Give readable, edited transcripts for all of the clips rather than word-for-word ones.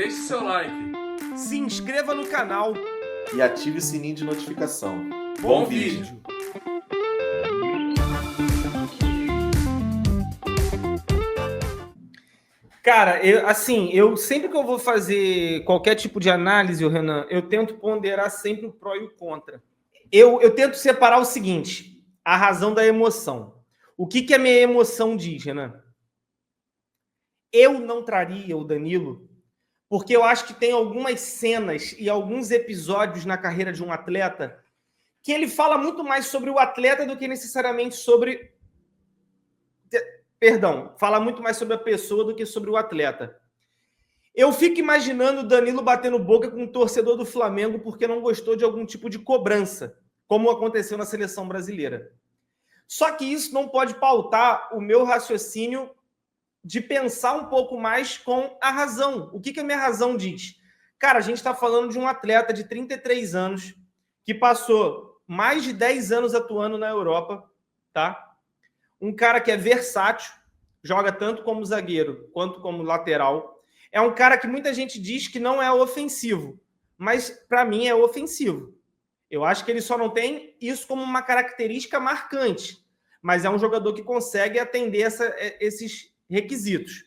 Deixe seu like. Se inscreva no canal. E ative o sininho de notificação. Bom vídeo. Cara, eu sempre que eu vou fazer qualquer tipo de análise, Renan, eu tento ponderar sempre o pró e o contra. Eu tento separar o seguinte, a razão da emoção. O que a minha emoção diz, Renan? Eu não traria o Danilo, porque eu acho que tem algumas cenas e alguns episódios na carreira de um atleta que ele fala muito mais sobre o atleta do que necessariamente sobre... Perdão, fala muito mais sobre a pessoa do que sobre o atleta. Eu fico imaginando o Danilo batendo boca com um torcedor do Flamengo porque não gostou de algum tipo de cobrança, como aconteceu na seleção brasileira. Só que isso não pode pautar o meu raciocínio de pensar um pouco mais com a razão. O que a minha razão diz? Cara, a gente está falando de um atleta de 33 anos que passou mais de 10 anos atuando na Europa, tá? Um cara que é versátil, joga tanto como zagueiro quanto como lateral. É um cara que muita gente diz que não é ofensivo, mas para mim é ofensivo. Eu acho que ele só não tem isso como uma característica marcante, mas é um jogador que consegue atender esses requisitos.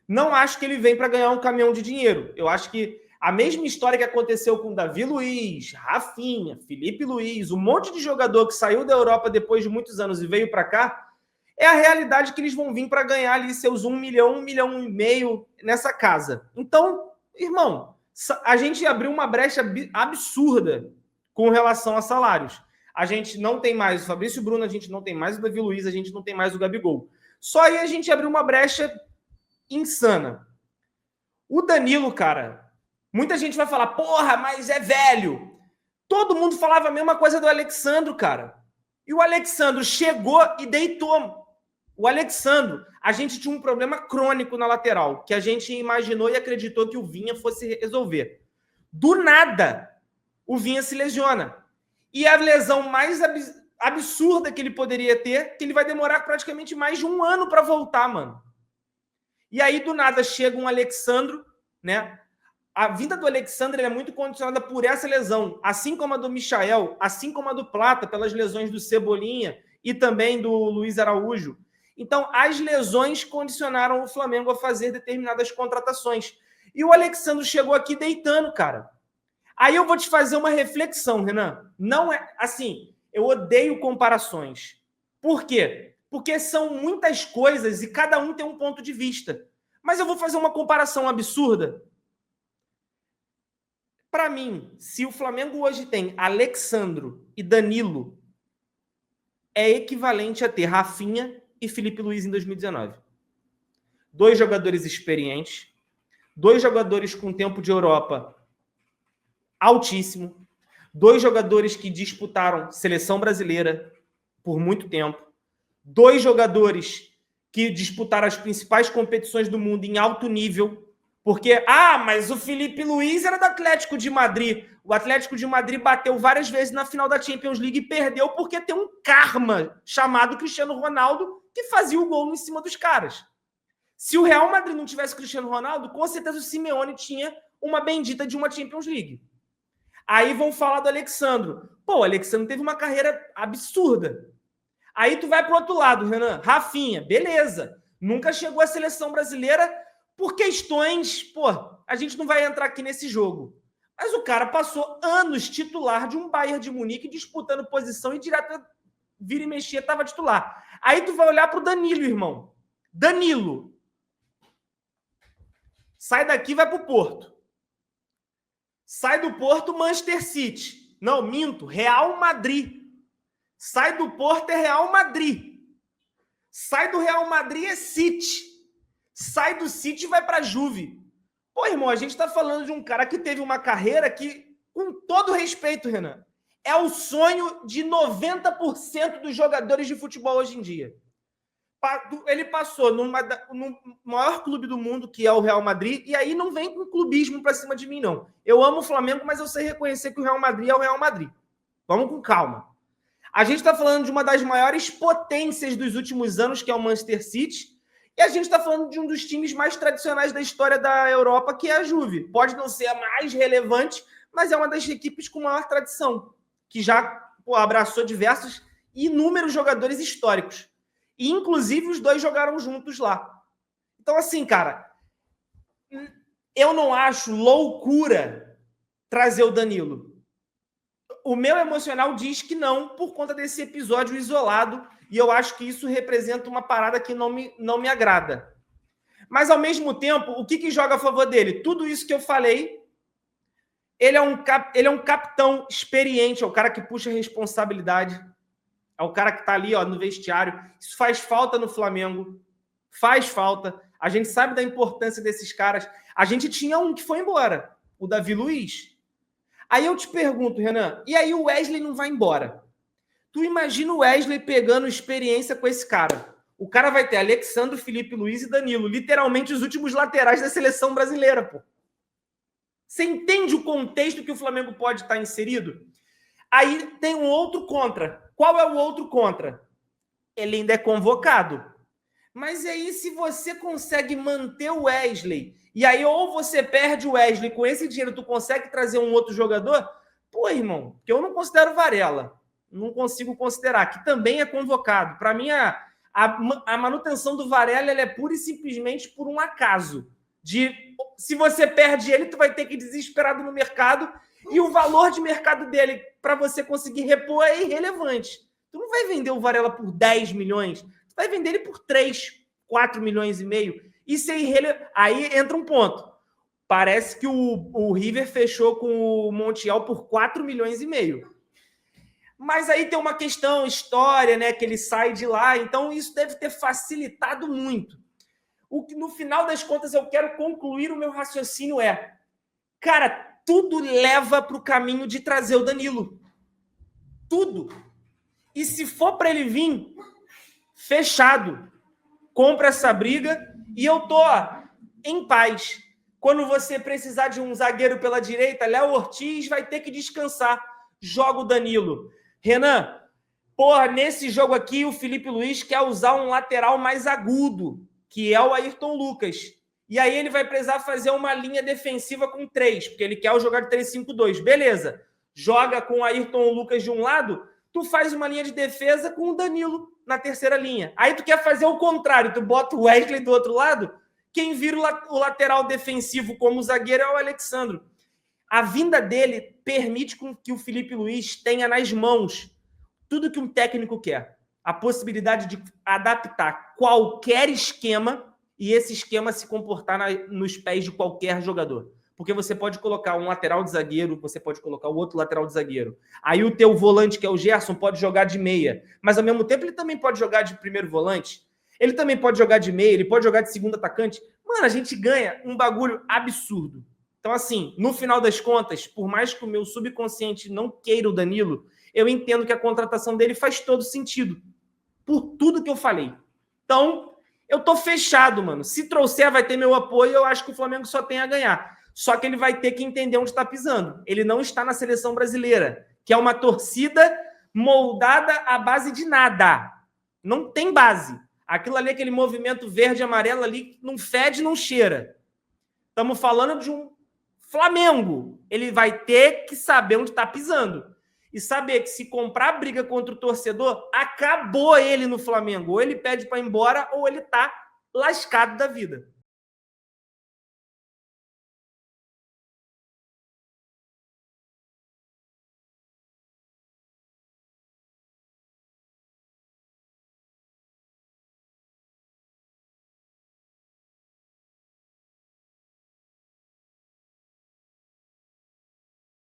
Não acho que ele vem para ganhar um caminhão de dinheiro. Eu acho que a mesma história que aconteceu com Davi Luiz, Rafinha, Felipe Luiz, um monte de jogador que saiu da Europa depois de muitos anos e veio para cá, é a realidade que eles vão vir para ganhar ali seus 1 milhão, 1,5 milhão nessa casa. Então, irmão, a gente abriu uma brecha absurda com relação a salários. A gente não tem mais o Fabrício Bruno, a gente não tem mais o Davi Luiz, a gente não tem mais o Gabigol. Só aí a gente abriu uma brecha insana. O Danilo, cara, muita gente vai falar, porra, mas é velho. Todo mundo falava a mesma coisa do Alexandro, cara. E o Alexandro chegou e deitou. O Alexandro, a gente tinha um problema crônico na lateral, que a gente imaginou e acreditou que o Vinha fosse resolver. Do nada, o Vinha se lesiona. E a lesão mais absurda que ele poderia ter, que ele vai demorar praticamente mais de 1 ano para voltar, mano. E aí, do nada, chega um Alexandro, né? A vinda do Alexandre é muito condicionada por essa lesão, assim como a do Michael, assim como a do Plata, pelas lesões do Cebolinha e também do Luiz Araújo. Então, as lesões condicionaram o Flamengo a fazer determinadas contratações. E o Alexandre chegou aqui deitando, cara. Aí eu vou te fazer uma reflexão, Renan. Não é assim, eu odeio comparações. Por quê? Porque são muitas coisas e cada um tem um ponto de vista. Mas eu vou fazer uma comparação absurda. Para mim, se o Flamengo hoje tem Alexandro e Danilo, é equivalente a ter Rafinha e Felipe Luiz em 2019. 2 jogadores experientes, 2 jogadores com tempo de Europa altíssimo, 2 jogadores que disputaram seleção brasileira por muito tempo, 2 jogadores que disputaram as principais competições do mundo em alto nível, porque, mas o Felipe Luiz era do Atlético de Madrid. O Atlético de Madrid bateu várias vezes na final da Champions League e perdeu porque tem um karma chamado Cristiano Ronaldo que fazia o gol em cima dos caras. Se o Real Madrid não tivesse Cristiano Ronaldo, com certeza o Simeone tinha uma bendita de uma Champions League. Aí vão falar do Alexandro. Pô, o Alexandro teve uma carreira absurda. Aí tu vai pro outro lado, Renan. Rafinha, beleza. Nunca chegou à seleção brasileira por questões... Pô, a gente não vai entrar aqui nesse jogo. Mas o cara passou anos titular de um Bayern de Munique disputando posição e direto vira e mexia, estava titular. Aí tu vai olhar pro Danilo, irmão. Danilo. Sai daqui e vai pro Porto. Sai do Porto, Manchester City. Não, minto, Real Madrid. Sai do Porto é Real Madrid. Sai do Real Madrid é City. Sai do City e vai para Juve. Pô, irmão, a gente está falando de um cara que teve uma carreira que, com todo respeito, Renan, é o sonho de 90% dos jogadores de futebol hoje em dia. Ele passou no maior clube do mundo, que é o Real Madrid, e aí não vem com clubismo para cima de mim, não. Eu amo o Flamengo, mas eu sei reconhecer que o Real Madrid é o Real Madrid. Vamos com calma. A gente está falando de uma das maiores potências dos últimos anos, que é o Manchester City, E a gente está falando de um dos times mais tradicionais da história da Europa, que é a Juve. Pode não ser a mais relevante, mas é uma das equipes com maior tradição, que já abraçou diversos e inúmeros jogadores históricos. E, inclusive, os dois jogaram juntos lá. Então, assim, cara, eu não acho loucura trazer o Danilo. O meu emocional diz que não, por conta desse episódio isolado, e eu acho que isso representa uma parada que não me agrada. Mas, ao mesmo tempo, o que joga a favor dele? Tudo isso que eu falei, ele é um capitão experiente, é o cara que puxa a responsabilidade, é o cara que está ali no vestiário. Isso faz falta no Flamengo, faz falta. A gente sabe da importância desses caras. A gente tinha um que foi embora, o Davi Luiz. Aí eu te pergunto, Renan, e aí o Wesley não vai embora? Tu imagina o Wesley pegando experiência com esse cara. O cara vai ter Alexandre, Felipe Luiz e Danilo, literalmente os últimos laterais da seleção brasileira, pô. Você entende o contexto que o Flamengo pode estar inserido? Aí tem um outro contra. Qual é o outro contra? Ele ainda é convocado. Mas aí, se você consegue manter o Wesley, e aí ou você perde o Wesley, com esse dinheiro tu consegue trazer um outro jogador, pô, irmão, que eu não considero o Varela. Não consigo considerar, que também é convocado. Para mim, a manutenção do Varela ela é pura e simplesmente por um acaso. Se você perde ele, tu vai ter que ir desesperado no mercado, e o valor de mercado dele para você conseguir repor é irrelevante. Tu não vai vender o Varela por 10 milhões, tu vai vender ele por 3, 4 milhões e meio. Isso é irrelevante. Aí entra um ponto. Parece que o River fechou com o Montiel por 4 milhões e meio. Mas aí tem uma questão, história, né? Que ele sai de lá, então isso deve ter facilitado muito. O que no final das contas eu quero concluir o meu raciocínio cara, tudo leva para o caminho de trazer o Danilo. Tudo. E se for para ele vir, fechado. Compra essa briga e eu tô em paz. Quando você precisar de um zagueiro pela direita, Léo Ortiz vai ter que descansar. Joga o Danilo. Renan, nesse jogo aqui o Felipe Luiz quer usar um lateral mais agudo, que é o Ayrton Lucas. E aí ele vai precisar fazer uma linha defensiva com 3, porque ele quer jogar de 3-5-2. Beleza. Joga com o Ayrton Lucas de um lado, tu faz uma linha de defesa com o Danilo na terceira linha. Aí tu quer fazer o contrário, tu bota o Wesley do outro lado, quem vira o lateral defensivo como zagueiro é o Alexandre. A vinda dele permite que o Felipe Luiz tenha nas mãos tudo que um técnico quer. A possibilidade de adaptar qualquer esquema e esse esquema se comportar nos pés de qualquer jogador. Porque você pode colocar um lateral de zagueiro, você pode colocar o outro lateral de zagueiro. Aí o teu volante, que é o Gerson, pode jogar de meia. Mas, ao mesmo tempo, ele também pode jogar de primeiro volante. Ele também pode jogar de meia, ele pode jogar de segundo atacante. Mano, a gente ganha um bagulho absurdo. Então, assim, no final das contas, por mais que o meu subconsciente não queira o Danilo, eu entendo que a contratação dele faz todo sentido. Por tudo que eu falei. Então, eu tô fechado, mano. Se trouxer, vai ter meu apoio. Eu acho que o Flamengo só tem a ganhar. Só que ele vai ter que entender onde está pisando. Ele não está na seleção brasileira, que é uma torcida moldada à base de nada. Não tem base. Aquilo ali, aquele movimento verde e amarelo ali, não fede, não cheira. Estamos falando de um Flamengo. Ele vai ter que saber onde está pisando. E saber que se comprar briga contra o torcedor, acabou ele no Flamengo. Ou ele pede para ir embora, ou ele está lascado da vida.